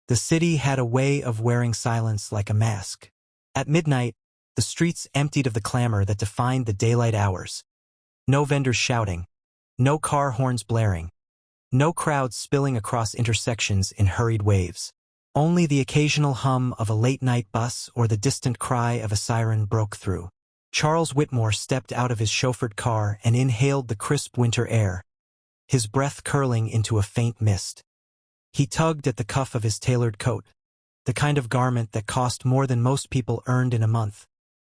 The city had a way of wearing silence like a mask. At midnight, the streets emptied of the clamor that defined the daylight hours. No vendors shouting, no car horns blaring, no crowds spilling across intersections in hurried waves. Only the occasional hum of a late-night bus or the distant cry of a siren broke through. Charles Whitmore stepped out of his chauffeured car and inhaled the crisp winter air, his breath curling into a faint mist. He tugged at the cuff of his tailored coat, the kind of garment that cost more than most people earned in a month,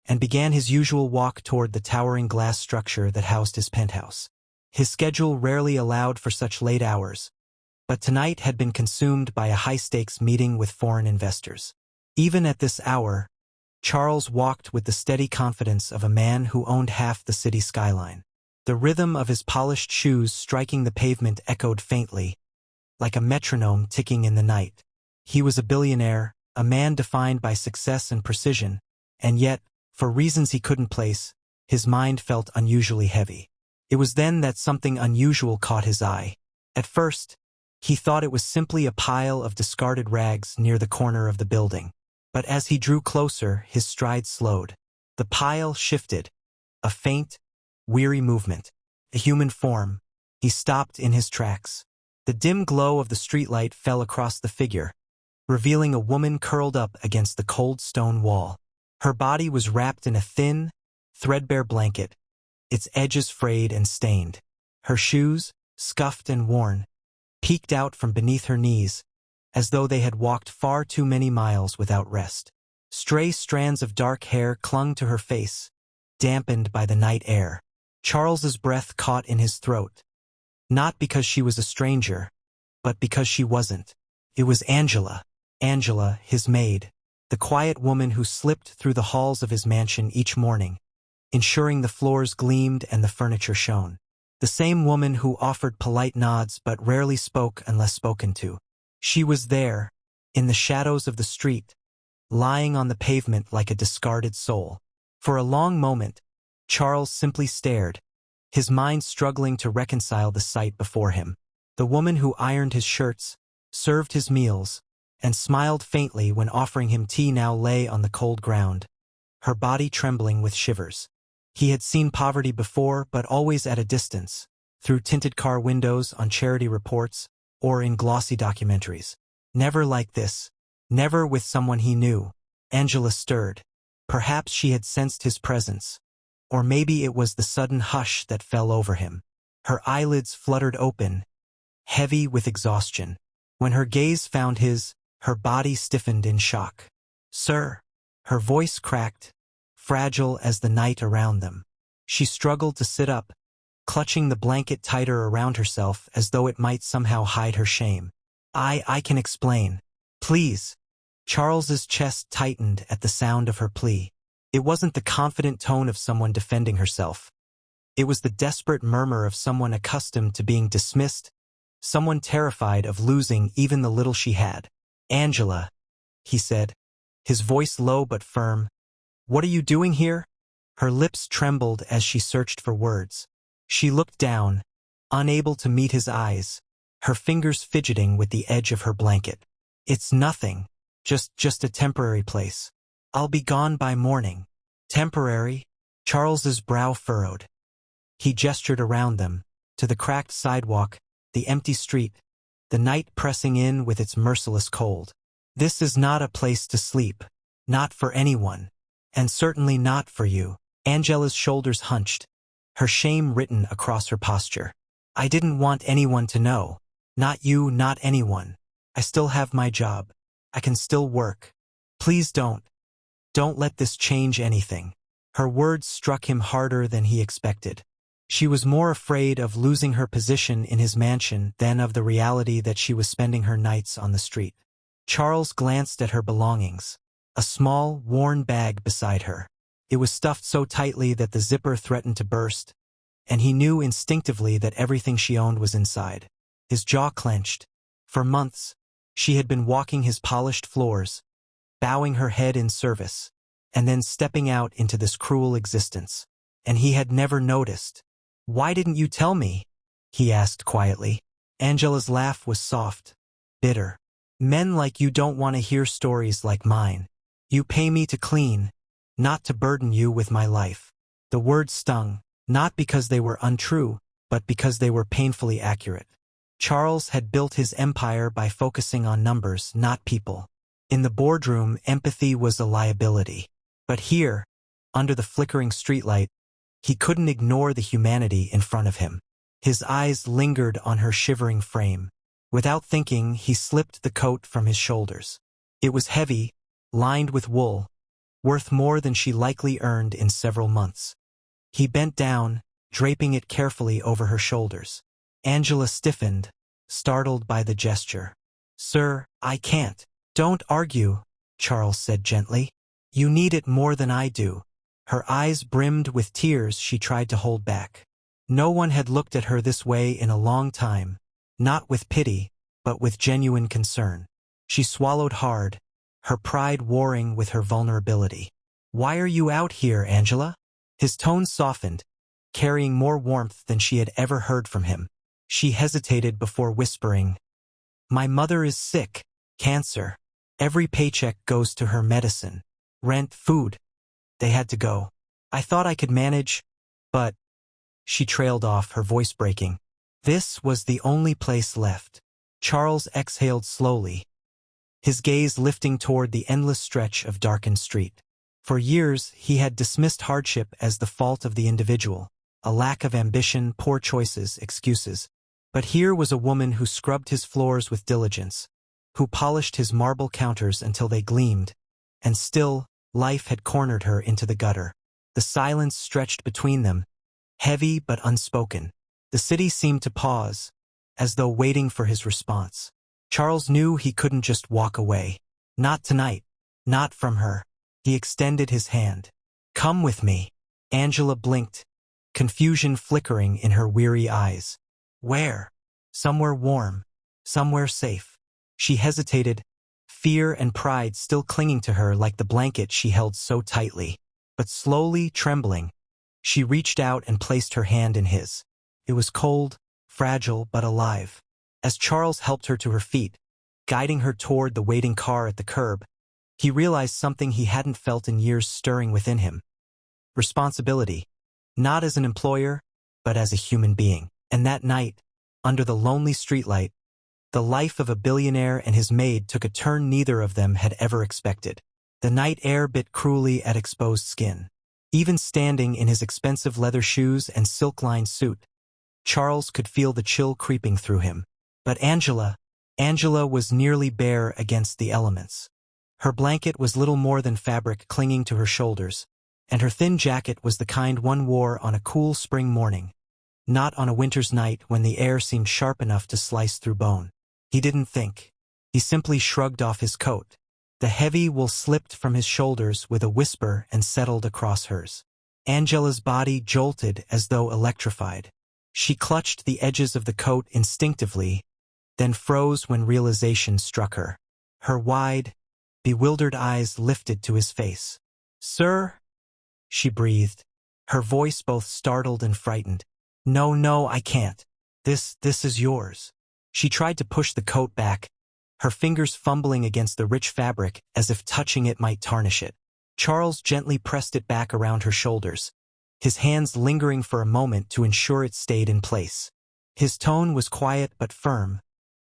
and began his usual walk toward the towering glass structure that housed his penthouse. His schedule rarely allowed for such late hours, but tonight had been consumed by a high-stakes meeting with foreign investors. Even at this hour, Charles walked with the steady confidence of a man who owned half the city skyline. The rhythm of his polished shoes striking the pavement echoed faintly, like a metronome ticking in the night. He was a billionaire, a man defined by success and precision, and yet, for reasons he couldn't place, his mind felt unusually heavy. It was then that something unusual caught his eye. At first, he thought it was simply a pile of discarded rags near the corner of the building. But as he drew closer, his stride slowed. The pile shifted, a faint, weary movement, a human form. He stopped in his tracks. The dim glow of the streetlight fell across the figure, revealing a woman curled up against the cold stone wall. Her body was wrapped in a thin, threadbare blanket, its edges frayed and stained. Her shoes, scuffed and worn, peeked out from beneath her knees, as though they had walked far too many miles without rest. Stray strands of dark hair clung to her face, dampened by the night air. Charles's breath caught in his throat, not because she was a stranger, but because she wasn't. It was Angela, his maid, the quiet woman who slipped through the halls of his mansion each morning, ensuring the floors gleamed and the furniture shone. The same woman who offered polite nods but rarely spoke unless spoken to. She was there, in the shadows of the street, lying on the pavement like a discarded soul. For a long moment, Charles simply stared, his mind struggling to reconcile the sight before him. The woman who ironed his shirts, served his meals, and smiled faintly when offering him tea now lay on the cold ground, her body trembling with shivers. He had seen poverty before, but always at a distance, through tinted car windows on charity reports or in glossy documentaries. Never like this, never with someone he knew. Angela stirred. Perhaps she had sensed his presence, or maybe it was the sudden hush that fell over him. Her eyelids fluttered open, heavy with exhaustion. When her gaze found his, her body stiffened in shock. "Sir," her voice cracked, fragile as the night around them. She struggled to sit up, clutching the blanket tighter around herself as though it might somehow hide her shame. I can explain. Please." Charles's chest tightened at the sound of her plea. It wasn't the confident tone of someone defending herself. It was the desperate murmur of someone accustomed to being dismissed, someone terrified of losing even the little she had. "Angela," he said, his voice low but firm, "what are you doing here?" Her lips trembled as she searched for words. She looked down, unable to meet his eyes, her fingers fidgeting with the edge of her blanket. "It's nothing, just a temporary place. I'll be gone by morning." "Temporary?" Charles's brow furrowed. He gestured around them, to the cracked sidewalk, the empty street, the night pressing in with its merciless cold. "This is not a place to sleep. Not for anyone. And certainly not for you." Angela's shoulders hunched, her shame written across her posture. "I didn't want anyone to know. Not you, not anyone. I still have my job. I can still work. Please don't let this change anything." Her words struck him harder than he expected. She was more afraid of losing her position in his mansion than of the reality that she was spending her nights on the street. Charles glanced at her belongings. A small, worn bag beside her. It was stuffed so tightly that the zipper threatened to burst, and he knew instinctively that everything she owned was inside. His jaw clenched. For months, she had been walking his polished floors, bowing her head in service, and then stepping out into this cruel existence. And he had never noticed. "Why didn't you tell me?" he asked quietly. Angela's laugh was soft, bitter. Men like you don't want to hear stories like mine. You pay me to clean, not to burden you with my life. The words stung, not because they were untrue, but because they were painfully accurate. Charles had built his empire by focusing on numbers, not people. In the boardroom, empathy was a liability. But here, under the flickering streetlight, he couldn't ignore the humanity in front of him. His eyes lingered on her shivering frame. Without thinking, he slipped the coat from his shoulders. It was heavy, lined with wool, worth more than she likely earned in several months. He bent down, draping it carefully over her shoulders. Angela stiffened, startled by the gesture. "Sir, I can't." "Don't argue," Charles said gently. "You need it more than I do." Her eyes brimmed with tears she tried to hold back. No one had looked at her this way in a long time, not with pity, but with genuine concern. She swallowed hard, her pride warring with her vulnerability. "Why are you out here, Angela?" His tone softened, carrying more warmth than she had ever heard from him. She hesitated before whispering, "My mother is sick, cancer. Every paycheck goes to her medicine. Rent, food. They had to go. I thought I could manage, but—" She trailed off, her voice breaking. This was the only place left. Charles exhaled slowly, his gaze lifting toward the endless stretch of darkened street. For years, he had dismissed hardship as the fault of the individual, a lack of ambition, poor choices, excuses. But here was a woman who scrubbed his floors with diligence, who polished his marble counters until they gleamed, and still, life had cornered her into the gutter. The silence stretched between them, heavy but unspoken. The city seemed to pause, as though waiting for his response. Charles knew he couldn't just walk away. Not tonight. Not from her. He extended his hand. "Come with me." Angela blinked, confusion flickering in her weary eyes. "Where?" "Somewhere warm. Somewhere safe." She hesitated, fear and pride still clinging to her like the blanket she held so tightly. But slowly, trembling, she reached out and placed her hand in his. It was cold, fragile, but alive. As Charles helped her to her feet, guiding her toward the waiting car at the curb, he realized something he hadn't felt in years stirring within him. Responsibility, not as an employer, but as a human being. And that night, under the lonely streetlight, the life of a billionaire and his maid took a turn neither of them had ever expected. The night air bit cruelly at exposed skin. Even standing in his expensive leather shoes and silk-lined suit, Charles could feel the chill creeping through him. But Angela was nearly bare against the elements. Her blanket was little more than fabric clinging to her shoulders, and her thin jacket was the kind one wore on a cool spring morning, not on a winter's night when the air seemed sharp enough to slice through bone. He didn't think. He simply shrugged off his coat. The heavy wool slipped from his shoulders with a whisper and settled across hers. Angela's body jolted as though electrified. She clutched the edges of the coat instinctively, then froze when realization struck her. Her wide, bewildered eyes lifted to his face. "Sir?" she breathed, her voice both startled and frightened. No, I can't. This is yours." She tried to push the coat back, her fingers fumbling against the rich fabric as if touching it might tarnish it. Charles gently pressed it back around her shoulders, his hands lingering for a moment to ensure it stayed in place. His tone was quiet but firm,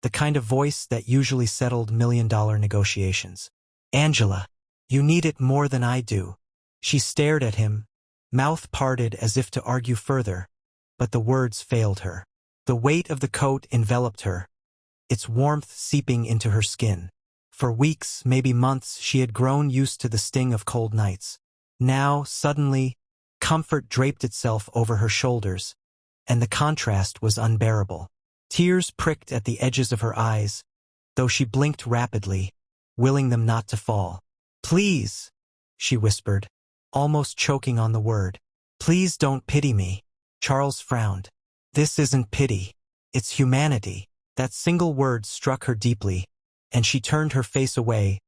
the kind of voice that usually settled million-dollar negotiations. "Angela, you need it more than I do." She stared at him, mouth parted as if to argue further, but the words failed her. The weight of the coat enveloped her, its warmth seeping into her skin. For weeks, maybe months, she had grown used to the sting of cold nights. Now, suddenly, comfort draped itself over her shoulders, and the contrast was unbearable. Tears pricked at the edges of her eyes, though she blinked rapidly, willing them not to fall. "Please," she whispered, almost choking on the word. "Please don't pity me." Charles frowned. "This isn't pity. It's humanity." That single word struck her deeply, and she turned her face away,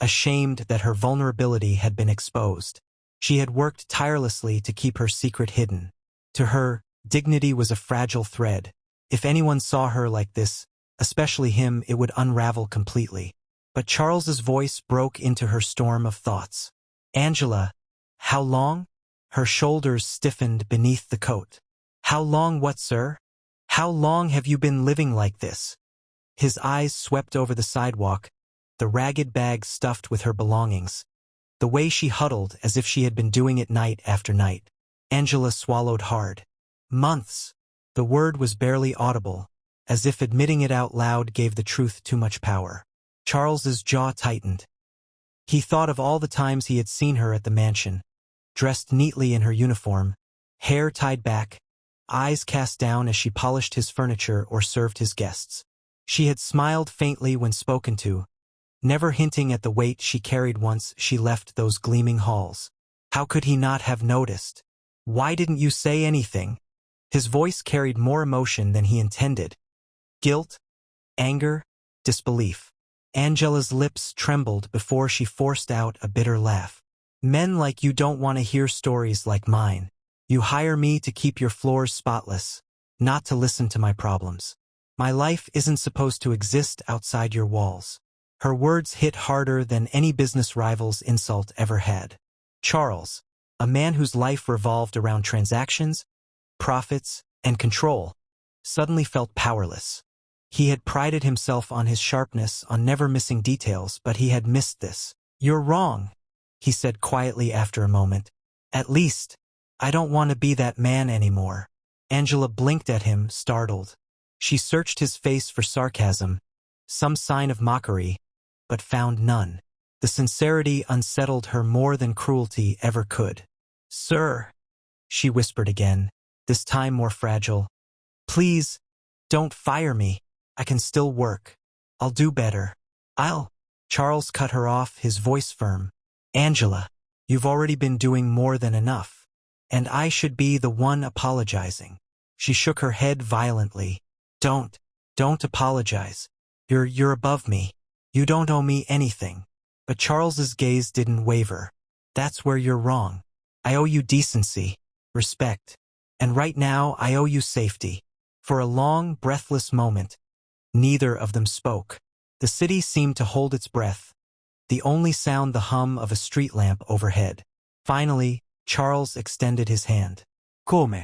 ashamed that her vulnerability had been exposed. She had worked tirelessly to keep her secret hidden. To her, dignity was a fragile thread. If anyone saw her like this, especially him, it would unravel completely. But Charles's voice broke into her storm of thoughts. Angela, how long? Her shoulders stiffened beneath the coat. How long what, sir? How long have you been living like this? His eyes swept over the sidewalk, the ragged bag stuffed with her belongings. The way she huddled as if she had been doing it night after night. Angela swallowed hard. Months. The word was barely audible, as if admitting it out loud gave the truth too much power. Charles's jaw tightened. He thought of all the times he had seen her at the mansion, dressed neatly in her uniform, hair tied back, eyes cast down as she polished his furniture or served his guests. She had smiled faintly when spoken to, never hinting at the weight she carried once she left those gleaming halls. How could he not have noticed? Why didn't you say anything? His voice carried more emotion than he intended. Guilt, anger, disbelief. Angela's lips trembled before she forced out a bitter laugh. Men like you don't want to hear stories like mine. You hire me to keep your floors spotless, not to listen to my problems. My life isn't supposed to exist outside your walls. Her words hit harder than any business rival's insult ever had. Charles, a man whose life revolved around transactions, profits, and control, suddenly felt powerless. He had prided himself on his sharpness, on never missing details, but he had missed this. You're wrong, he said quietly after a moment. At least, I don't want to be that man anymore. Angela blinked at him, startled. She searched his face for sarcasm, some sign of mockery, but found none. The sincerity unsettled her more than cruelty ever could. Sir, she whispered again, this time more fragile. Please, don't fire me. I can still work. I'll do better. Charles cut her off, his voice firm. Angela, you've already been doing more than enough. And I should be the one apologizing. She shook her head violently. Don't apologize. You're above me. You don't owe me anything. But Charles's gaze didn't waver. That's where you're wrong. I owe you decency, respect. And right now I owe you safety. For a long, breathless moment, neither of them spoke. The city seemed to hold its breath, the only sound the hum of a street lamp overhead. Finally, Charles extended his hand. Come.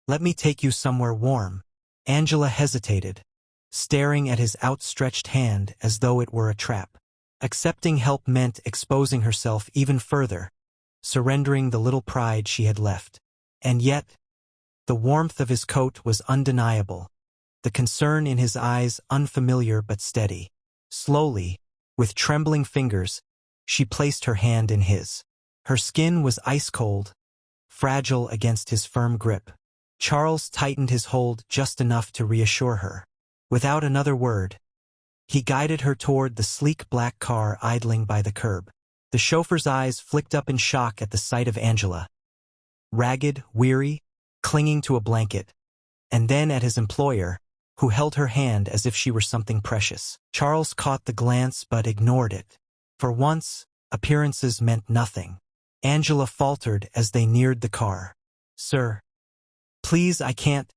Let me take you somewhere warm. Angela hesitated, staring at his outstretched hand as though it were a trap. Accepting help meant exposing herself even further, surrendering the little pride she had left. And yet, the warmth of his coat was undeniable, the concern in his eyes unfamiliar but steady. Slowly, with trembling fingers, she placed her hand in his. Her skin was ice-cold, fragile against his firm grip. Charles tightened his hold just enough to reassure her. Without another word, he guided her toward the sleek black car idling by the curb. The chauffeur's eyes flicked up in shock at the sight of Angela. Ragged, weary, clinging to a blanket, and then at his employer, who held her hand as if she were something precious. Charles caught the glance but ignored it. For once, appearances meant nothing. Angela faltered as they neared the car. Sir, please, I can't.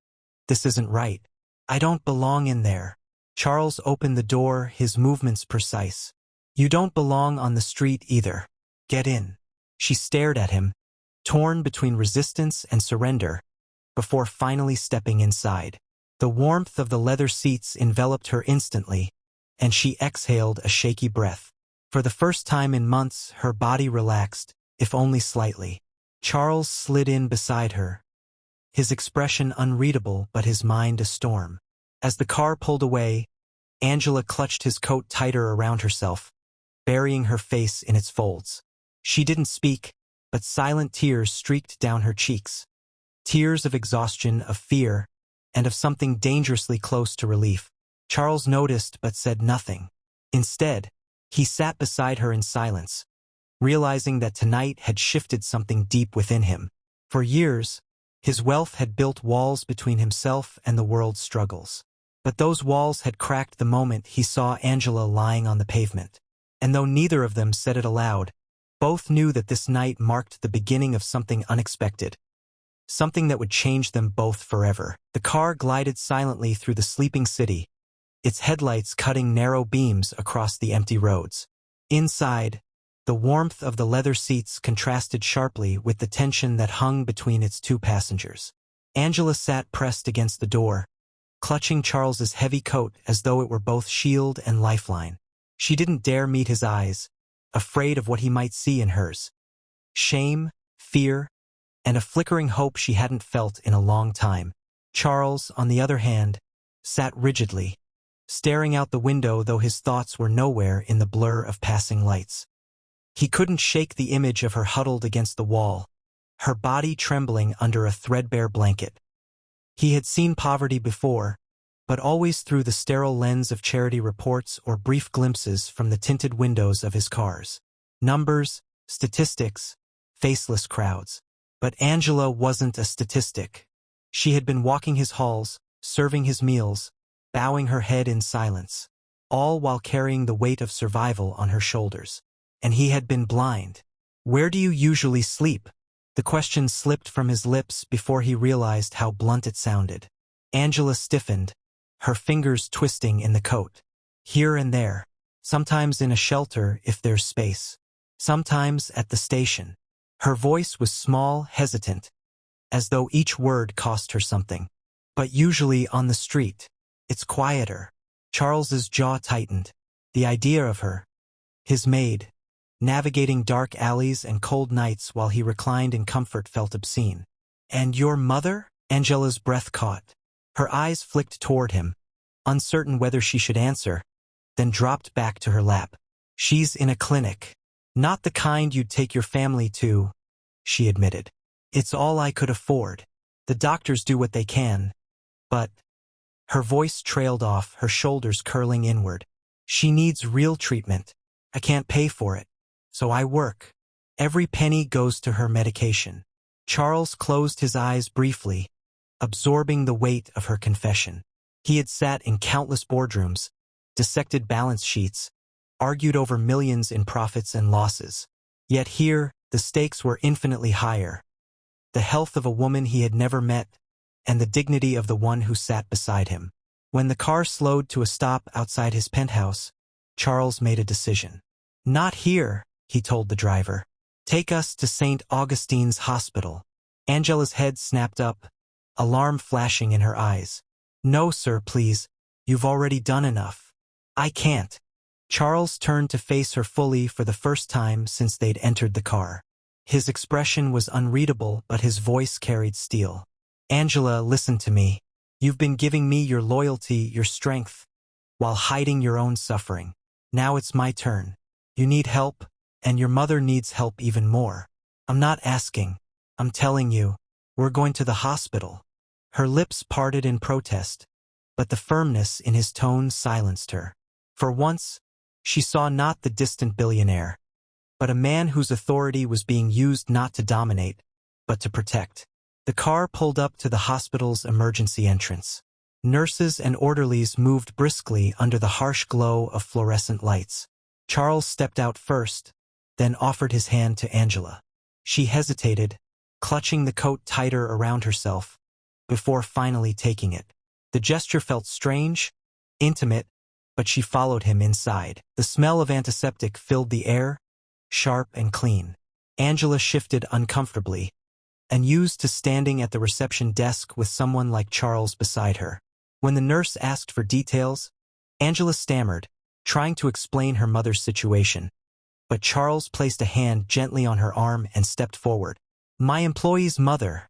This isn't right. I don't belong in there. Charles opened the door, his movements precise. You don't belong on the street either. Get in. She stared at him, torn between resistance and surrender, before finally stepping inside. The warmth of the leather seats enveloped her instantly, and she exhaled a shaky breath. For the first time in months, her body relaxed, if only slightly. Charles slid in beside her, his expression unreadable but his mind a storm. As the car pulled away, Angela clutched his coat tighter around herself, burying her face in its folds. She didn't speak, but silent tears streaked down her cheeks. Tears of exhaustion, of fear, and of something dangerously close to relief. Charles noticed but said nothing. Instead, he sat beside her in silence, realizing that tonight had shifted something deep within him. For years, his wealth had built walls between himself and the world's struggles. But those walls had cracked the moment he saw Angela lying on the pavement. And though neither of them said it aloud, both knew that this night marked the beginning of something unexpected. Something that would change them both forever. The car glided silently through the sleeping city, its headlights cutting narrow beams across the empty roads. Inside, the warmth of the leather seats contrasted sharply with the tension that hung between its two passengers. Angela sat pressed against the door, clutching Charles's heavy coat as though it were both shield and lifeline. She didn't dare meet his eyes, afraid of what he might see in hers. Shame, fear, and a flickering hope she hadn't felt in a long time. Charles, on the other hand, sat rigidly, staring out the window though his thoughts were nowhere in the blur of passing lights. He couldn't shake the image of her huddled against the wall, her body trembling under a threadbare blanket. He had seen poverty before, but always through the sterile lens of charity reports or brief glimpses from the tinted windows of his cars. Numbers, statistics, faceless crowds. But Angela wasn't a statistic. She had been walking his halls, serving his meals, bowing her head in silence, all while carrying the weight of survival on her shoulders. And he had been blind. "Where do you usually sleep?" The question slipped from his lips before he realized how blunt it sounded. Angela stiffened, her fingers twisting in the coat. "Here and there. Sometimes in a shelter if there's space. Sometimes at the station." Her voice was small, hesitant, as though each word cost her something. "But usually on the street. It's quieter." Charles's jaw tightened. The idea of her, his maid, navigating dark alleys and cold nights while he reclined in comfort felt obscene. "And your mother?" Angela's breath caught. Her eyes flicked toward him, uncertain whether she should answer, then dropped back to her lap. "She's in a clinic. Not the kind you'd take your family to," she admitted. "It's all I could afford. The doctors do what they can. But—" Her voice trailed off, her shoulders curling inward. "She needs real treatment. I can't pay for it. So I work. Every penny goes to her medication." Charles closed his eyes briefly, absorbing the weight of her confession. He had sat in countless boardrooms, dissected balance sheets, argued over millions in profits and losses. Yet here, the stakes were infinitely higher. The health of a woman he had never met, and the dignity of the one who sat beside him. When the car slowed to a stop outside his penthouse, Charles made a decision. "Not here," he told the driver. "Take us to St. Augustine's Hospital." Angela's head snapped up, alarm flashing in her eyes. "No, sir, please. You've already done enough." "I can't." Charles turned to face her fully for the first time since they'd entered the car. His expression was unreadable, but his voice carried steel. "Angela, listen to me. You've been giving me your loyalty, your strength, while hiding your own suffering. Now it's my turn. You need help, and your mother needs help even more. I'm not asking. I'm telling you. We're going to the hospital." Her lips parted in protest, but the firmness in his tone silenced her. For once, she saw not the distant billionaire, but a man whose authority was being used not to dominate, but to protect. The car pulled up to the hospital's emergency entrance. Nurses and orderlies moved briskly under the harsh glow of fluorescent lights. Charles stepped out first, then offered his hand to Angela. She hesitated, clutching the coat tighter around herself, before finally taking it. The gesture felt strange, intimate, but she followed him inside. The smell of antiseptic filled the air, sharp and clean. Angela shifted uncomfortably, unused to standing at the reception desk with someone like Charles beside her. When the nurse asked for details, Angela stammered, trying to explain her mother's situation. But Charles placed a hand gently on her arm and stepped forward. "My employee's mother,"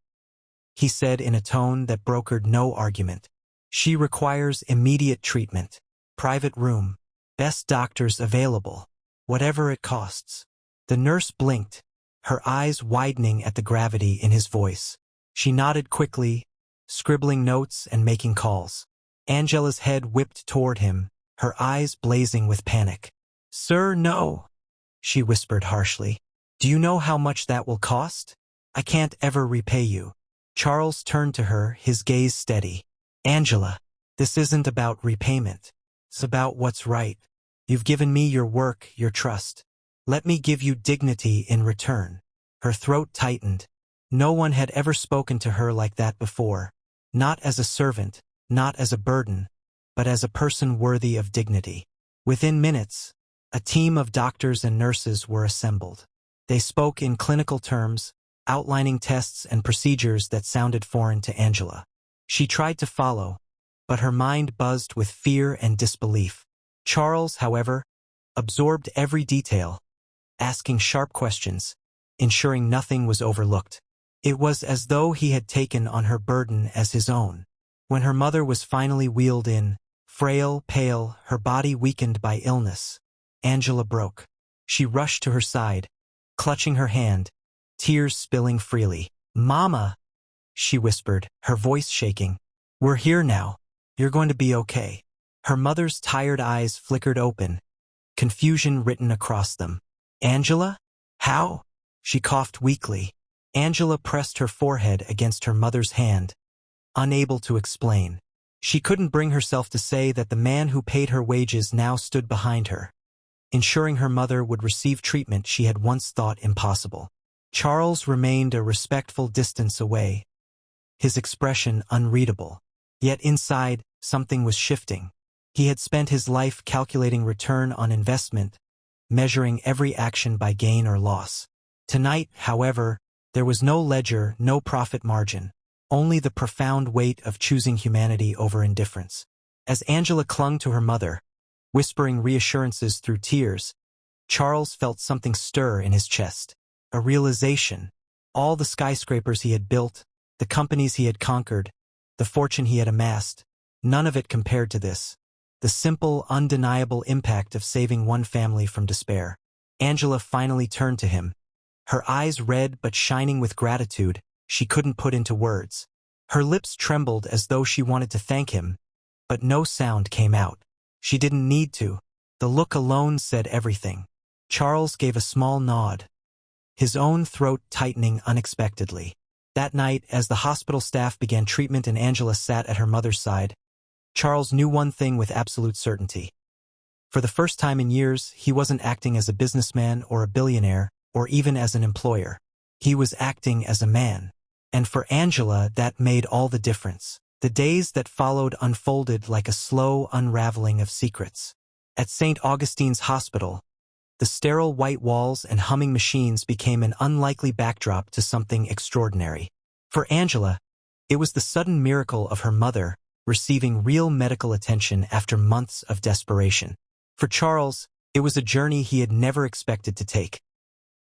he said in a tone that brokered no argument. "She requires immediate treatment. Private room. Best doctors available. Whatever it costs." The nurse blinked, her eyes widening at the gravity in his voice. She nodded quickly, scribbling notes and making calls. Angela's head whipped toward him, her eyes blazing with panic. "Sir, no," she whispered harshly. "Do you know how much that will cost? I can't ever repay you." Charles turned to her, his gaze steady. "Angela, this isn't about repayment. It's about what's right. You've given me your work, your trust. Let me give you dignity in return." Her throat tightened. No one had ever spoken to her like that before. Not as a servant, not as a burden, but as a person worthy of dignity. Within minutes, a team of doctors and nurses were assembled. They spoke in clinical terms, outlining tests and procedures that sounded foreign to Angela. She tried to follow, but her mind buzzed with fear and disbelief. Charles, however, absorbed every detail, asking sharp questions, ensuring nothing was overlooked. It was as though he had taken on her burden as his own. When her mother was finally wheeled in, frail, pale, her body weakened by illness, Angela broke. She rushed to her side, clutching her hand, tears spilling freely. "Mama," she whispered, her voice shaking. "We're here now. You're going to be okay." Her mother's tired eyes flickered open, confusion written across them. "Angela? How?" She coughed weakly. Angela pressed her forehead against her mother's hand, unable to explain. She couldn't bring herself to say that the man who paid her wages now stood behind her, ensuring her mother would receive treatment she had once thought impossible. Charles remained a respectful distance away, his expression unreadable. Yet inside, something was shifting. He had spent his life calculating return on investment, measuring every action by gain or loss. Tonight, however, there was no ledger, no profit margin, only the profound weight of choosing humanity over indifference. As Angela clung to her mother, whispering reassurances through tears, Charles felt something stir in his chest. A realization. All the skyscrapers he had built, the companies he had conquered, the fortune he had amassed, none of it compared to this. The simple, undeniable impact of saving one family from despair. Angela finally turned to him, her eyes red but shining with gratitude she couldn't put into words. Her lips trembled as though she wanted to thank him, but no sound came out. She didn't need to. The look alone said everything. Charles gave a small nod, his own throat tightening unexpectedly. That night, as the hospital staff began treatment and Angela sat at her mother's side, Charles knew one thing with absolute certainty. For the first time in years, he wasn't acting as a businessman or a billionaire, or even as an employer. He was acting as a man. And for Angela, that made all the difference. The days that followed unfolded like a slow unraveling of secrets. At St. Augustine's Hospital, the sterile white walls and humming machines became an unlikely backdrop to something extraordinary. For Angela, it was the sudden miracle of her mother receiving real medical attention after months of desperation. For Charles, it was a journey he had never expected to take.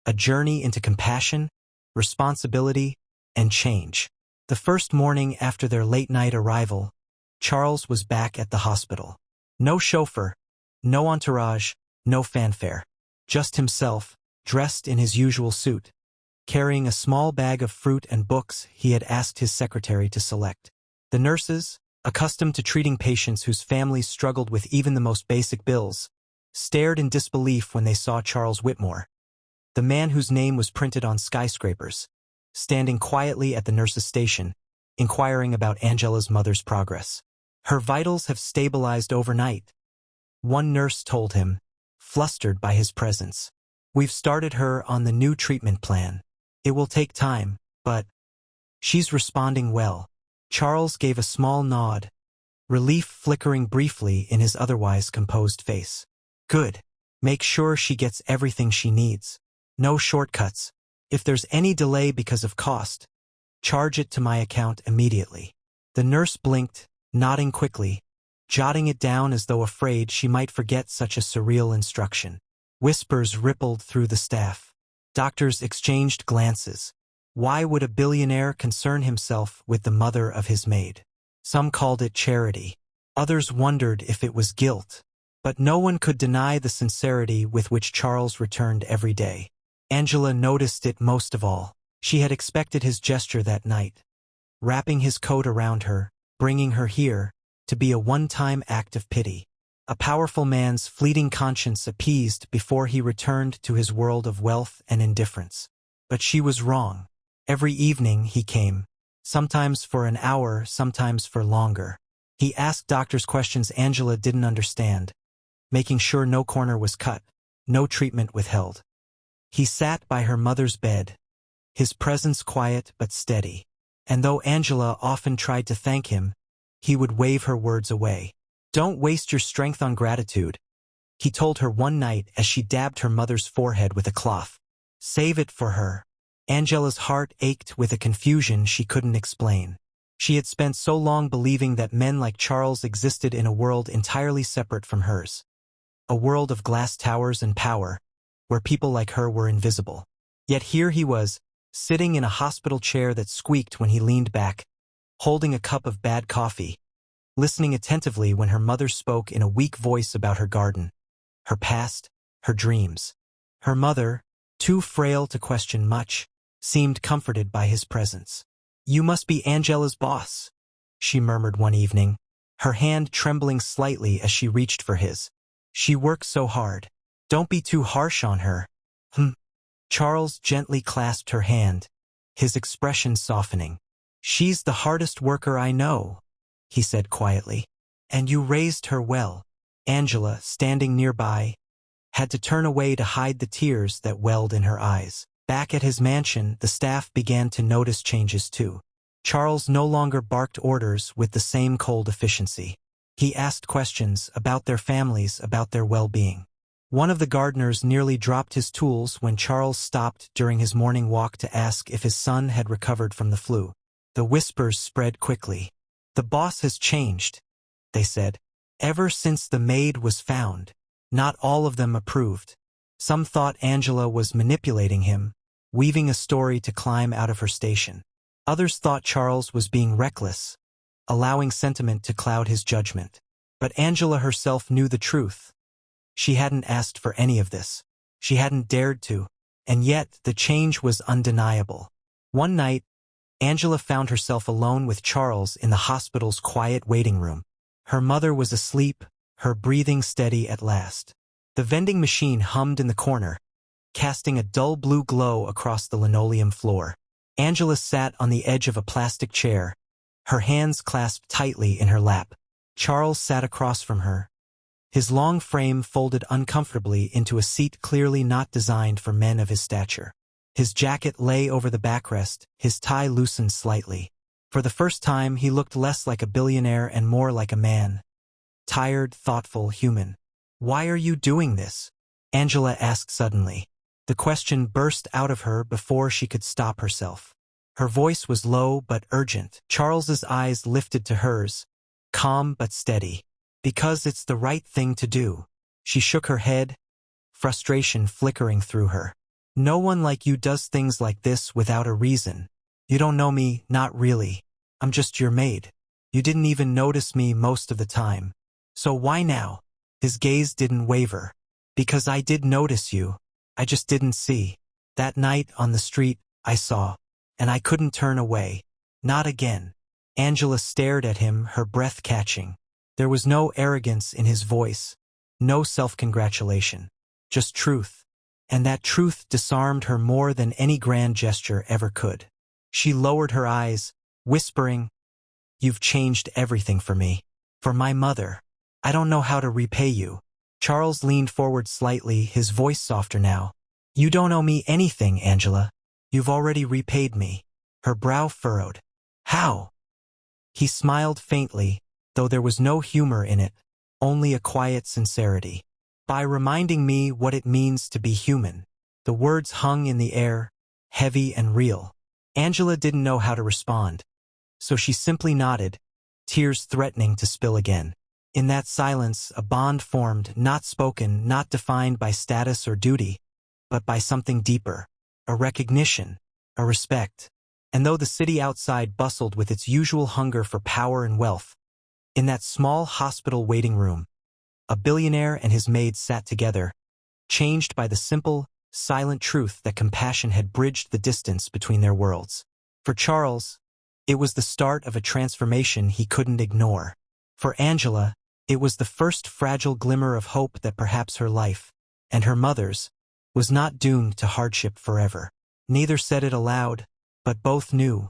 A journey into compassion, responsibility, and change. The first morning after their late-night arrival, Charles was back at the hospital. No chauffeur, no entourage, no fanfare. Just himself, dressed in his usual suit, carrying a small bag of fruit and books he had asked his secretary to select. The nurses, accustomed to treating patients whose families struggled with even the most basic bills, stared in disbelief when they saw Charles Whitmore, the man whose name was printed on skyscrapers, standing quietly at the nurse's station, inquiring about Angela's mother's progress. "Her vitals have stabilized overnight," one nurse told him, flustered by his presence. "We've started her on the new treatment plan. It will take time, but she's responding well." Charles gave a small nod, relief flickering briefly in his otherwise composed face. "Good. Make sure she gets everything she needs. No shortcuts. If there's any delay because of cost, charge it to my account immediately." The nurse blinked, nodding quickly, jotting it down as though afraid she might forget such a surreal instruction. Whispers rippled through the staff. Doctors exchanged glances. Why would a billionaire concern himself with the mother of his maid? Some called it charity. Others wondered if it was guilt. But no one could deny the sincerity with which Charles returned every day. Angela noticed it most of all. She had expected his gesture that night, wrapping his coat around her, bringing her here, to be a one-time act of pity. A powerful man's fleeting conscience appeased before he returned to his world of wealth and indifference. But she was wrong. Every evening he came, sometimes for an hour, sometimes for longer. He asked doctors questions Angela didn't understand, making sure no corner was cut, no treatment withheld. He sat by her mother's bed, his presence quiet but steady. And though Angela often tried to thank him, he would wave her words away. Don't waste your strength on gratitude, he told her one night as she dabbed her mother's forehead with a cloth. Save it for her. Angela's heart ached with a confusion she couldn't explain. She had spent so long believing that men like Charles existed in a world entirely separate from hers. A world of glass towers and power, where people like her were invisible. Yet here he was, sitting in a hospital chair that squeaked when he leaned back, holding a cup of bad coffee, listening attentively when her mother spoke in a weak voice about her garden, her past, her dreams. Her mother, too frail to question much, seemed comforted by his presence. You must be Angela's boss, she murmured one evening, her hand trembling slightly as she reached for his. She works so hard. Don't be too harsh on her. Charles gently clasped her hand, his expression softening. She's the hardest worker I know, he said quietly. And you raised her well. Angela, standing nearby, had to turn away to hide the tears that welled in her eyes. Back at his mansion, the staff began to notice changes too. Charles no longer barked orders with the same cold efficiency. He asked questions about their families, about their well-being. One of the gardeners nearly dropped his tools when Charles stopped during his morning walk to ask if his son had recovered from the flu. The whispers spread quickly. The boss has changed, they said. Ever since the maid was found. Not all of them approved. Some thought Angela was manipulating him, weaving a story to climb out of her station. Others thought Charles was being reckless, allowing sentiment to cloud his judgment. But Angela herself knew the truth. She hadn't asked for any of this. She hadn't dared to, and yet the change was undeniable. One night, Angela found herself alone with Charles in the hospital's quiet waiting room. Her mother was asleep, her breathing steady at last. The vending machine hummed in the corner, casting a dull blue glow across the linoleum floor. Angela sat on the edge of a plastic chair, her hands clasped tightly in her lap. Charles sat across from her, his long frame folded uncomfortably into a seat clearly not designed for men of his stature. His jacket lay over the backrest, his tie loosened slightly. For the first time, he looked less like a billionaire and more like a man. Tired, thoughtful, human. Why are you doing this? Angela asked suddenly. The question burst out of her before she could stop herself. Her voice was low but urgent. Charles's eyes lifted to hers, calm but steady. Because it's the right thing to do. She shook her head, frustration flickering through her. No one like you does things like this without a reason. You don't know me, not really. I'm just your maid. You didn't even notice me most of the time. So why now? His gaze didn't waver. Because I did notice you. I just didn't see. That night on the street, I saw. And I couldn't turn away. Not again. Angela stared at him, her breath catching. There was no arrogance in his voice. No self-congratulation. Just truth. And that truth disarmed her more than any grand gesture ever could. She lowered her eyes, whispering, "You've changed everything for me. For my mother. I don't know how to repay you." Charles leaned forward slightly, his voice softer now. "You don't owe me anything, Angela. You've already repaid me." Her brow furrowed. "How?" He smiled faintly, though there was no humor in it, only a quiet sincerity. "By reminding me what it means to be human." The words hung in the air, heavy and real. Angela didn't know how to respond, so she simply nodded, tears threatening to spill again. In that silence, a bond formed, not spoken, not defined by status or duty, but by something deeper, a recognition, a respect. And though the city outside bustled with its usual hunger for power and wealth, in that small hospital waiting room, a billionaire and his maid sat together, changed by the simple, silent truth that compassion had bridged the distance between their worlds. For Charles, it was the start of a transformation he couldn't ignore. For Angela, it was the first fragile glimmer of hope that perhaps her life, and her mother's, was not doomed to hardship forever. Neither said it aloud, but both knew.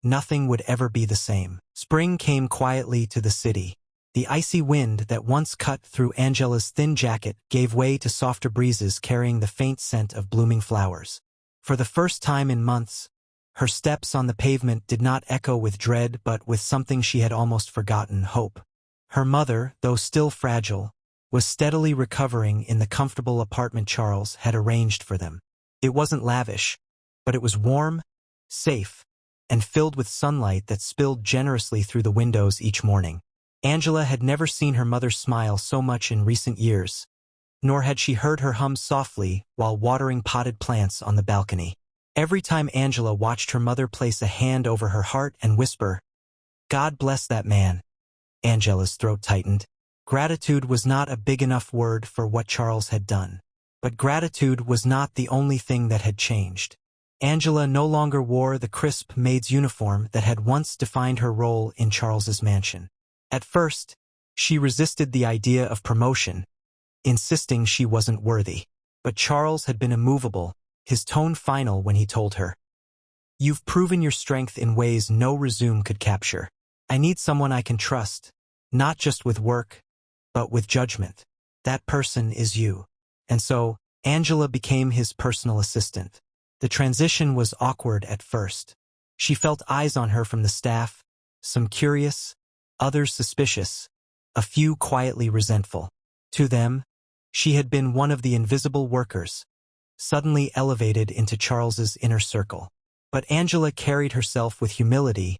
Nothing would ever be the same. Spring came quietly to the city. The icy wind that once cut through Angela's thin jacket gave way to softer breezes carrying the faint scent of blooming flowers. For the first time in months, her steps on the pavement did not echo with dread but with something she had almost forgotten, hope. Her mother, though still fragile, was steadily recovering in the comfortable apartment Charles had arranged for them. It wasn't lavish, but it was warm, safe, and filled with sunlight that spilled generously through the windows each morning. Angela had never seen her mother smile so much in recent years, nor had she heard her hum softly while watering potted plants on the balcony. Every time Angela watched her mother place a hand over her heart and whisper, "God bless that man," Angela's throat tightened. Gratitude was not a big enough word for what Charles had done. But gratitude was not the only thing that had changed. Angela no longer wore the crisp maid's uniform that had once defined her role in Charles's mansion. At first, she resisted the idea of promotion, insisting she wasn't worthy. But Charles had been immovable, his tone final when he told her, "You've proven your strength in ways no resume could capture. I need someone I can trust, not just with work, but with judgment. That person is you." And so, Angela became his personal assistant. The transition was awkward at first. She felt eyes on her from the staff, some curious, others suspicious, a few quietly resentful. To them, she had been one of the invisible workers, suddenly elevated into Charles's inner circle. But Angela carried herself with humility,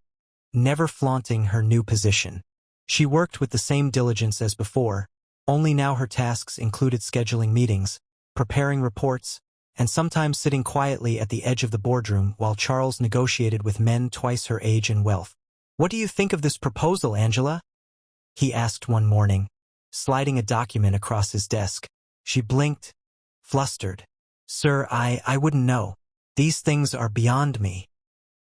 never flaunting her new position. She worked with the same diligence as before, only now her tasks included scheduling meetings, preparing reports, and sometimes sitting quietly at the edge of the boardroom while Charles negotiated with men twice her age and wealth. "What do you think of this proposal, Angela?" he asked one morning, sliding a document across his desk. She blinked, flustered. "Sir, I wouldn't know. These things are beyond me."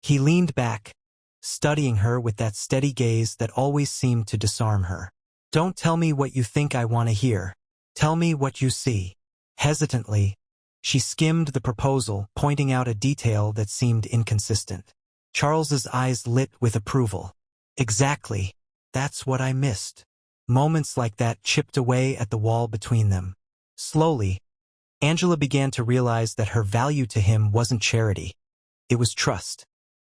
He leaned back, studying her with that steady gaze that always seemed to disarm her. "Don't tell me what you think I want to hear. Tell me what you see." Hesitantly, she skimmed the proposal, pointing out a detail that seemed inconsistent. Charles's eyes lit with approval. "Exactly. That's what I missed." Moments like that chipped away at the wall between them. Slowly, Angela began to realize that her value to him wasn't charity. It was trust.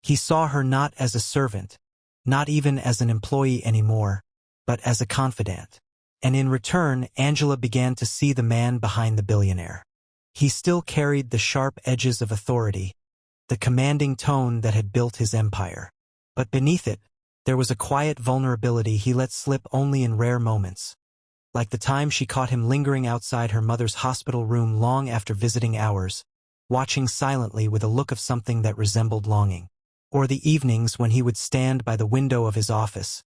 He saw her not as a servant, not even as an employee anymore, but as a confidant. And in return, Angela began to see the man behind the billionaire. He still carried the sharp edges of authority, the commanding tone that had built his empire. But beneath it, there was a quiet vulnerability he let slip only in rare moments. Like the time she caught him lingering outside her mother's hospital room long after visiting hours, watching silently with a look of something that resembled longing. Or the evenings when he would stand by the window of his office,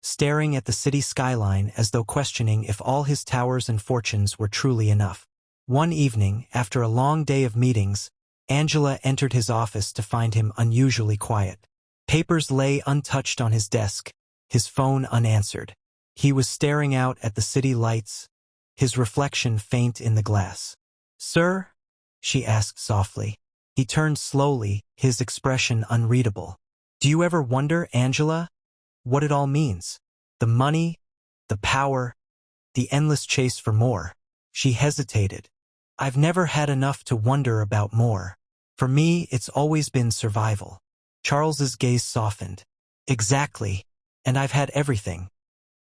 staring at the city skyline as though questioning if all his towers and fortunes were truly enough. One evening, after a long day of meetings, Angela entered his office to find him unusually quiet. Papers lay untouched on his desk, his phone unanswered. He was staring out at the city lights, his reflection faint in the glass. "Sir?" she asked softly. He turned slowly, his expression unreadable. "Do you ever wonder, Angela, what it all means? The money, the power, the endless chase for more." She hesitated. "I've never had enough to wonder about more. For me, it's always been survival." Charles's gaze softened. "Exactly. And I've had everything.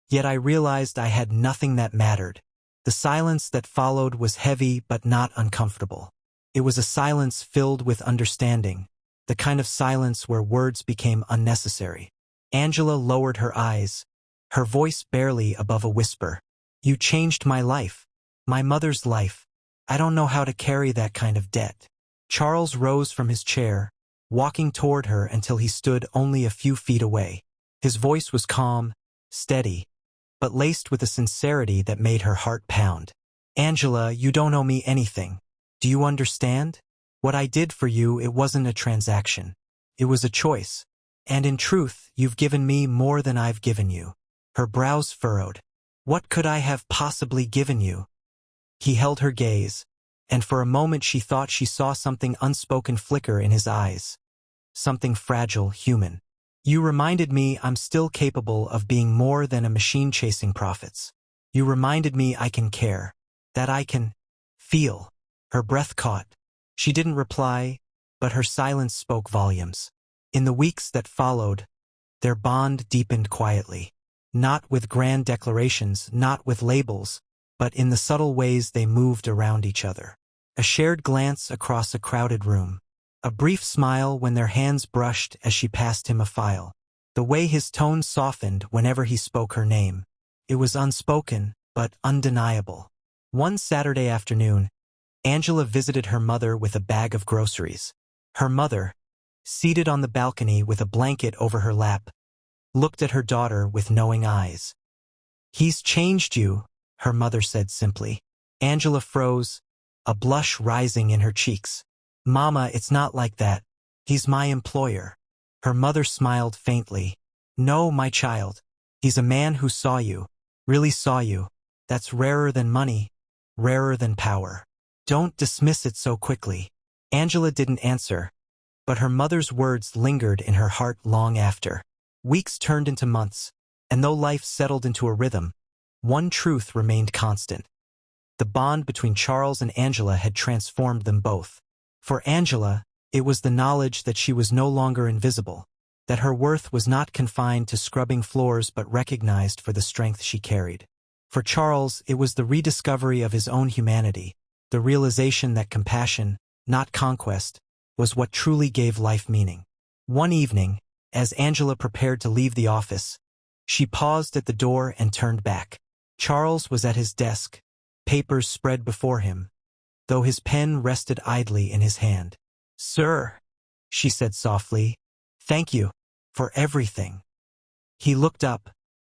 Yet I realized I had nothing that mattered." The silence that followed was heavy but not uncomfortable. It was a silence filled with understanding, the kind of silence where words became unnecessary. Angela lowered her eyes, her voice barely above a whisper. "You changed my life, my mother's life. I don't know how to carry that kind of debt." Charles rose from his chair, walking toward her until he stood only a few feet away. His voice was calm, steady, but laced with a sincerity that made her heart pound. "Angela, you don't owe me anything. Do you understand? What I did for you, it wasn't a transaction. It was a choice. And in truth, you've given me more than I've given you." Her brows furrowed. "What could I have possibly given you?" He held her gaze, and for a moment she thought she saw something unspoken flicker in his eyes. Something fragile, human. "You reminded me I'm still capable of being more than a machine chasing profits. You reminded me I can care, that I can feel." Her breath caught. She didn't reply, but her silence spoke volumes. In the weeks that followed, their bond deepened quietly. Not with grand declarations, not with labels, but in the subtle ways they moved around each other. A shared glance across a crowded room. A brief smile when their hands brushed as she passed him a file. The way his tone softened whenever he spoke her name. It was unspoken, but undeniable. One Saturday afternoon, Angela visited her mother with a bag of groceries. Her mother, seated on the balcony with a blanket over her lap, looked at her daughter with knowing eyes. "He's changed you," her mother said simply. Angela froze, a blush rising in her cheeks. "Mama, it's not like that. He's my employer." Her mother smiled faintly. "No, my child. He's a man who saw you, really saw you. That's rarer than money, rarer than power. Don't dismiss it so quickly." Angela didn't answer, but her mother's words lingered in her heart long after. Weeks turned into months, and though life settled into a rhythm, one truth remained constant. The bond between Charles and Angela had transformed them both. For Angela, it was the knowledge that she was no longer invisible, that her worth was not confined to scrubbing floors but recognized for the strength she carried. For Charles, it was the rediscovery of his own humanity, the realization that compassion, not conquest, was what truly gave life meaning. One evening, as Angela prepared to leave the office, she paused at the door and turned back. Charles was at his desk, papers spread before him, though his pen rested idly in his hand. "Sir," she said softly, "thank you for everything." He looked up,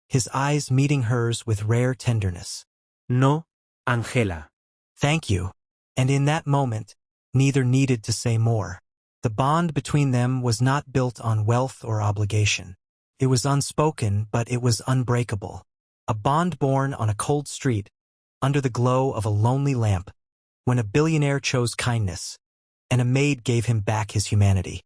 his eyes meeting hers with rare tenderness. No, Angela. "Thank you." And in that moment, neither needed to say more. The bond between them was not built on wealth or obligation. It was unspoken, but it was unbreakable. A bond born on a cold street, under the glow of a lonely lamp, when a billionaire chose kindness, and a maid gave him back his humanity.